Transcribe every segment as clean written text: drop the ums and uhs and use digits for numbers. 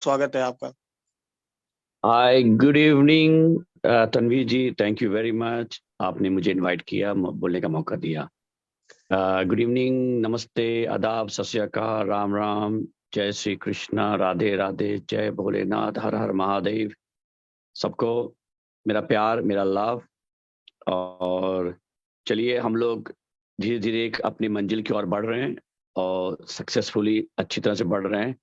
स्वागत है आपका। Hi, good evening Tanvi ji. Thank you very much, आपने मुझे इनवाइट किया, बोलने का मौका दिया। गुड इवनिंग, नमस्ते, आदाब, सत श्री अकाल, राम राम, जय श्री कृष्णा, राधे राधे, जय भोलेनाथ, हर हर महादेव। सबको मेरा प्यार, मेरा लव। और चलिए, हम लोग धीरे धीरे एक अपनी मंजिल की ओर बढ़ रहे हैं और सक्सेसफुली अच्छी तरह से बढ़ रहे हैं।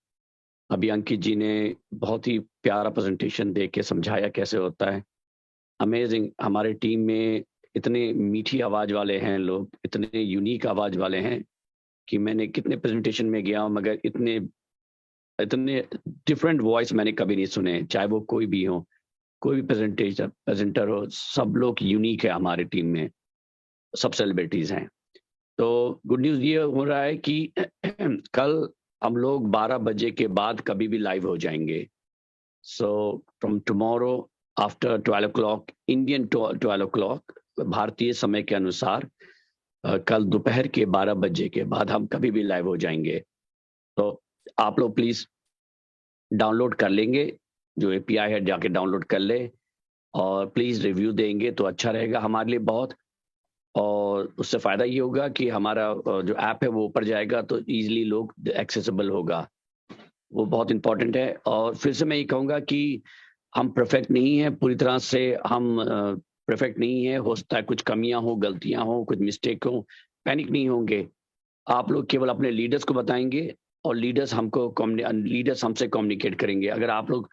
अभी अंकित जी ने बहुत ही प्यारा प्रेजेंटेशन दे के समझाया कैसे होता है। अमेजिंग। हमारे टीम में इतने मीठी आवाज वाले हैं लोग, इतने यूनिक आवाज वाले हैं कि मैंने कितने प्रेजेंटेशन में गया हूं, मगर इतने इतने डिफरेंट वॉइस मैंने कभी नहीं सुने। चाहे वो कोई भी हो, कोई भी प्रेजेंटर हो, सब लोग यूनिक है हमारी टीम में। सब सेलिब्रिटीज हैं। तो गुड न्यूज ये हो रहा है कि कल हम लोग 12 बजे के बाद कभी भी लाइव हो जाएंगे। So from tomorrow after 12 o'clock, Indian 12 o'clock, भारतीय समय के अनुसार कल दोपहर के 12 बजे के बाद हम कभी भी लाइव हो जाएंगे। तो आप लोग प्लीज डाउनलोड कर लेंगे, जो एपीआई है जाके डाउनलोड कर ले, और प्लीज रिव्यू देंगे तो अच्छा रहेगा हमारे लिए बहुत। और उससे फायदा ये होगा कि हमारा जो ऐप है वो ऊपर जाएगा तो इजीली लोग एक्सेसिबल होगा। वो बहुत इंपॉर्टेंट है। और फिर से मैं ये कहूँगा कि हम परफेक्ट नहीं है पूरी तरह से, हम परफेक्ट नहीं है, हो सकता है कुछ कमियां हो, गलतियां हो, कुछ मिस्टेक हो। पैनिक नहीं होंगे। आप लोग केवल अपने लीडर्स को बताएंगे और लीडर्स हमसे कम्युनिकेट करेंगे। अगर आप लोग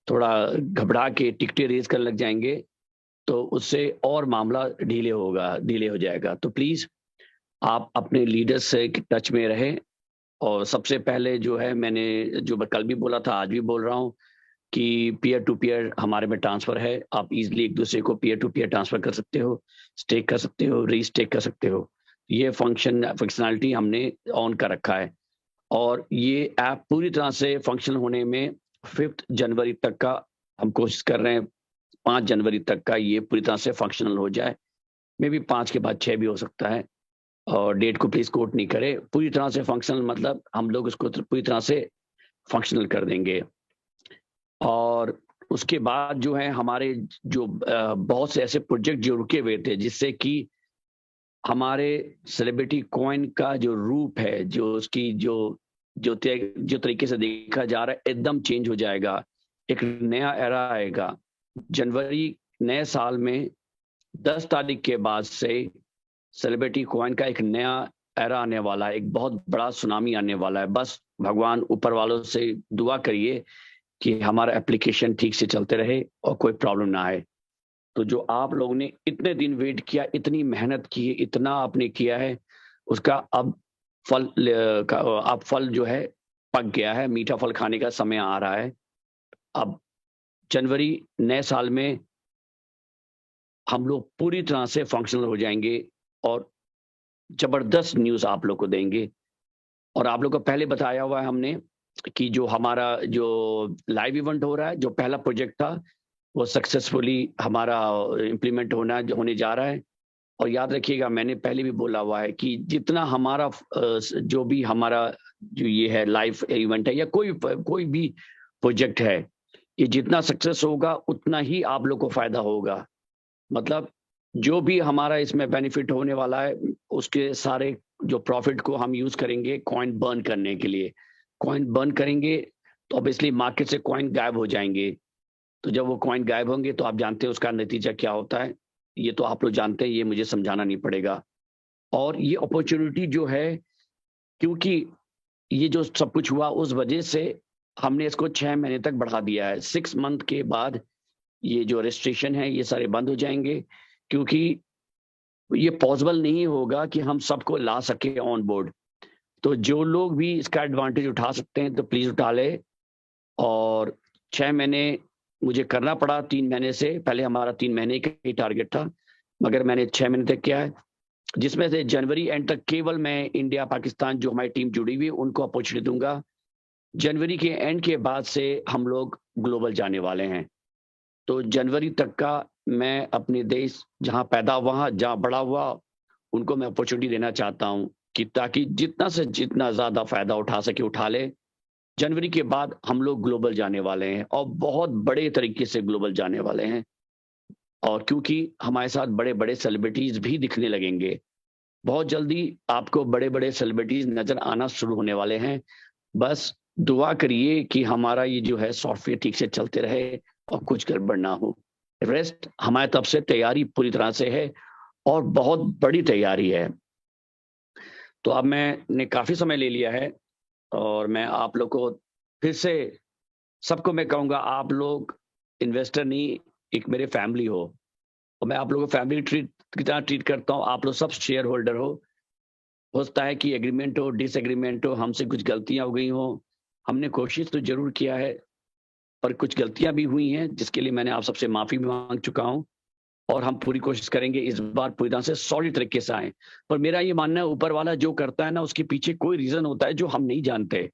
थोड़ा घबरा के टिकटें रेज करने लग जाएंगे तो उससे और मामला डिले हो जाएगा। तो प्लीज आप अपने लीडर्स से टच में रहे। और सबसे पहले जो है, मैंने जो कल भी बोला था आज भी बोल रहा हूँ कि पीयर टू पीयर हमारे में ट्रांसफर है। आप इजीली एक दूसरे को पीयर टू पीयर ट्रांसफर कर सकते हो, स्टेक कर सकते हो, रीस्टेक कर सकते हो। ये फंक्शनैलिटी हमने ऑन कर रखा है। और ये ऐप पूरी तरह से फंक्शनल होने में 5 जनवरी तक का हम कोशिश कर रहे हैं। 5 जनवरी तक का ये पूरी तरह से फंक्शनल हो जाए। मे बी 5 के बाद 6 भी हो सकता है। और डेट को प्लीज कोट नहीं करे। पूरी तरह से फंक्शनल मतलब हम लोग इसको पूरी तरह से फंक्शनल कर देंगे। और उसके बाद जो है हमारे जो बहुत से ऐसे प्रोजेक्ट जो रुके हुए थे, जिससे कि हमारे सेलिब्रिटी कॉइन का जो रूप है, जो उसकी जो तरीके से देखा जा रहा है, एकदम चेंज हो जाएगा। एक नया एरा आएगा जनवरी, नए साल में 10 तारीख के बाद से सेलिब्रिटी कॉइन का एक नया एरा आने वाला है। एक बहुत बड़ा सुनामी आने वाला है। बस भगवान ऊपर वालों से दुआ करिए कि हमारा एप्लीकेशन ठीक से चलते रहे और कोई प्रॉब्लम ना आए। तो जो आप लोगों ने इतने दिन वेट किया, इतनी मेहनत की, इतना आपने किया है, उसका अब अब फल जो है पक गया है। मीठा फल खाने का समय आ रहा है। अब जनवरी नए साल में हम लोग पूरी तरह से फंक्शनल हो जाएंगे और जबरदस्त न्यूज आप लोग को देंगे। और आप लोग को पहले बताया हुआ है हमने कि जो हमारा जो लाइव इवेंट हो रहा है, जो पहला प्रोजेक्ट था, वो सक्सेसफुली हमारा होने जा रहा है। और याद रखिएगा, मैंने पहले भी बोला हुआ है कि जितना हमारा जो भी हमारा जो ये है लाइव इवेंट है या कोई भी प्रोजेक्ट है, ये जितना सक्सेस होगा उतना ही आप लोग को फायदा होगा। मतलब जो भी हमारा इसमें बेनिफिट होने वाला है, उसके सारे जो प्रॉफिट को हम यूज करेंगे कॉइन बर्न करने के लिए। कॉइन बर्न करेंगे तो ऑब्वियसली मार्केट से कॉइन गायब हो जाएंगे। तो जब वो कॉइन गायब होंगे तो आप जानते हैं उसका नतीजा क्या होता है। ये तो आप लोग जानते हैं, ये मुझे समझाना नहीं पड़ेगा। और ये अपॉर्चुनिटी जो है, क्योंकि ये जो सब कुछ हुआ उस वजह से हमने इसको 6 महीने तक बढ़ा दिया है। 6 मंथ के बाद ये जो रेस्ट्रिक्शन है ये सारे बंद हो जाएंगे। क्योंकि ये पॉसिबल नहीं होगा कि हम सबको ला सके ऑन बोर्ड। तो जो लोग भी इसका एडवांटेज उठा सकते हैं तो प्लीज उठा ले। और 6 महीने मुझे करना पड़ा, 3 महीने से पहले हमारा 3 महीने का ही टारगेट था, मगर मैंने 6 महीने तक किया है। जिसमें से जनवरी एंड तक केवल मैं इंडिया पाकिस्तान जो हमारी टीम जुड़ी हुई उनको अपॉर्चुनिटी दूंगा। जनवरी के एंड के बाद से हम लोग ग्लोबल जाने वाले हैं। तो जनवरी तक का मैं अपने देश जहां पैदा हुआ, जहां बड़ा हुआ, उनको मैं अपॉर्चुनिटी देना चाहता हूं कि ताकि जितना से जितना ज्यादा फायदा उठा सके उठा ले। जनवरी के बाद हम लोग ग्लोबल जाने वाले हैं और बहुत बड़े तरीके से ग्लोबल जाने वाले हैं। और क्योंकि हमारे साथ बड़े बड़े सेलिब्रिटीज भी दिखने लगेंगे, बहुत जल्दी आपको बड़े बड़े सेलिब्रिटीज नजर आना शुरू होने वाले हैं। बस दुआ करिए कि हमारा ये जो है सॉफ्टवेयर ठीक से चलते रहे और कुछ गड़बड़ ना हो। रेस्ट हमारी तरफ से तैयारी पूरी तरह से है और बहुत बड़ी तैयारी है। तो अब मैंने काफी समय ले लिया है और मैं आप लोग को फिर से सबको मैं कहूंगा, आप लोग इन्वेस्टर नहीं, एक मेरे फैमिली हो और मैं आप लोगों को फैमिली ट्रीट की तरह ट्रीट करता हूँ। आप लोग सब शेयर होल्डर हो सकता है कि एग्रीमेंट हो, डिसएग्रीमेंट हो, हमसे कुछ गलतियां हो गई हो। हमने कोशिश तो जरूर किया है पर कुछ गलतियां भी हुई हैं जिसके लिए मैंने आप सबसे माफी भी मांग चुका हूं। और हम पूरी कोशिश करेंगे इस बार पूरी तरह से सॉलिड तरीके से आए। पर मेरा ये मानना है, ऊपर वाला जो करता है ना, उसके पीछे कोई रीजन होता है जो हम नहीं जानते।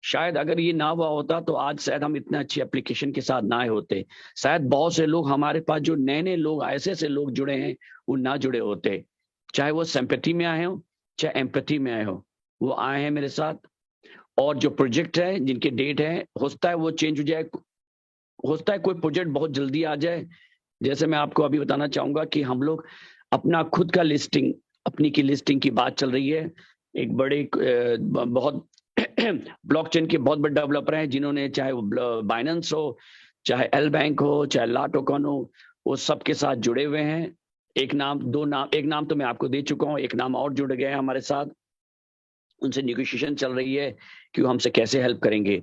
शायद अगर ये ना हुआ होता तो आज शायद हम इतने अच्छी एप्लीकेशन के साथ ना आए होते। शायद बहुत से लोग हमारे पास, जो नए नए लोग, ऐसे ऐसे लोग जुड़े हैं, वो ना जुड़े होते। चाहे वो सिंपैथी में आए हो, चाहे एम्पैथी में आए हो, वो आए हैं मेरे साथ। और जो प्रोजेक्ट है, जिनके डेट है, हो सकता है वो चेंज हो जाए, हो सकता है कोई प्रोजेक्ट बहुत जल्दी आ जाए। जैसे मैं आपको अभी बताना चाहूंगा कि हम लोग अपना खुद का लिस्टिंग, अपनी की लिस्टिंग की बात चल रही है। एक बड़े बहुत ब्लॉकचेन के बहुत बड़े डेवलपर हैं जिन्होंने, चाहे वो बाइनेंस हो, चाहे एल बैंक हो, चाहे ला टोकन हो, वो सबके साथ जुड़े हुए हैं। एक नाम, दो नाम, एक नाम तो मैं आपको दे चुका हूँ, एक नाम और जुड़ गए हैं हमारे साथ। उनसे निगोशिएशन चल रही है कि वो हमसे कैसे हेल्प करेंगे।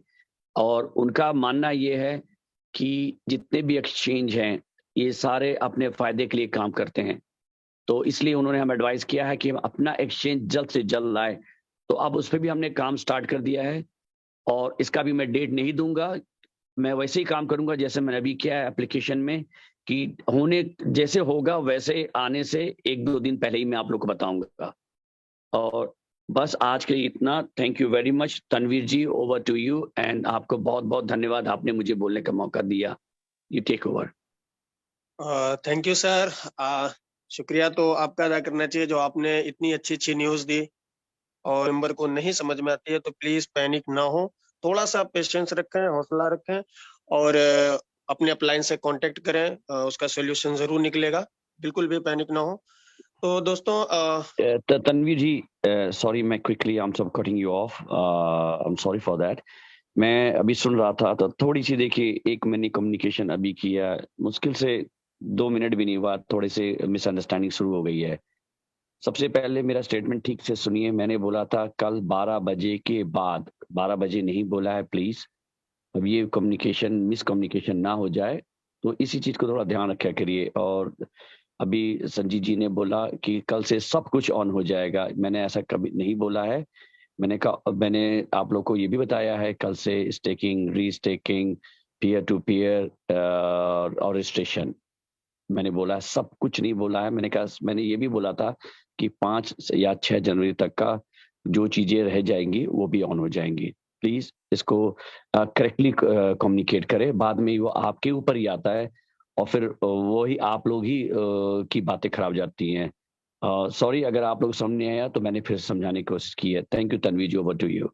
और उनका मानना ये है कि जितने भी एक्सचेंज हैं, ये सारे अपने फायदे के लिए काम करते हैं। तो इसलिए उन्होंने हमें एडवाइस किया है कि हम अपना एक्सचेंज जल्द से जल्द लाए। तो अब उस पर भी हमने काम स्टार्ट कर दिया है और इसका भी मैं डेट नहीं दूंगा। मैं वैसे ही काम करूंगा जैसे मैंने अभी किया है एप्लीकेशन में, कि होने जैसे होगा वैसे आने से एक दो दिन पहले ही मैं आप लोग को बताऊंगा। और बस आज के लिए इतना। Thank you very much Tanveer ji, over to you. And आपको बहुत बहुत धन्यवाद, आपने मुझे बोलने का मौका दिया। You take over. Thank you sir. शुक्रिया तो आपका अदा करना चाहिए जो आपने इतनी अच्छी अच्छी न्यूज दी। और मेंबर को नहीं समझ में आती है तो प्लीज पैनिक ना हो, थोड़ा सा पेशेंस रखें, हौसला रखें और अपने अपलाइन से कांटेक्ट करें, उसका सोल्यूशन जरूर निकलेगा। बिल्कुल भी पैनिक ना हो। तो दोस्तों तनवीर जी, सॉरी, मैं क्विकली, आई एम सब cutting you of, I am sorry for that. मैं अभी सुन रहा था तो थोड़ी सी, देखिए, एक मैंने कम्युनिकेशन अभी किया, मुश्किल से 2 मिनट भी नहीं हुआ, थोड़े से मिसअंडरस्टैंडिंग शुरू हो गई है। सबसे पहले मेरा स्टेटमेंट ठीक से सुनिए। मैंने बोला था कल 12 बजे के बाद, 12 बजे नहीं बोला है प्लीज। अब ये कम्युनिकेशन, मिसकम्युनिकेशन ना हो जाए, तो इसी चीज को थोड़ा ध्यान रखा करिए। और अभी संजीत जी ने बोला कि कल से सब कुछ ऑन हो जाएगा, मैंने ऐसा कभी नहीं बोला है। मैंने कहा, मैंने आप लोग को ये भी बताया है कल से स्टेकिंग, री स्टेकिंग, पीयर टू पीयर और रजिस्ट्रेशन, मैंने बोला है, सब कुछ नहीं बोला है। मैंने कहा, मैंने ये भी बोला था कि 5 या 6 जनवरी तक का जो चीजें रह जाएंगी वो भी ऑन हो जाएंगी। प्लीज इसको करेक्टली कम्युनिकेट करें, बाद में वो आपके ऊपर ही आता है और फिर वो ही आप लोग ही की बातें खराब जाती हैं। सॉरी, अगर आप लोग समझ नहीं आया तो मैंने फिर समझाने की कोशिश की है। Thank you Tanveer ji, over to you.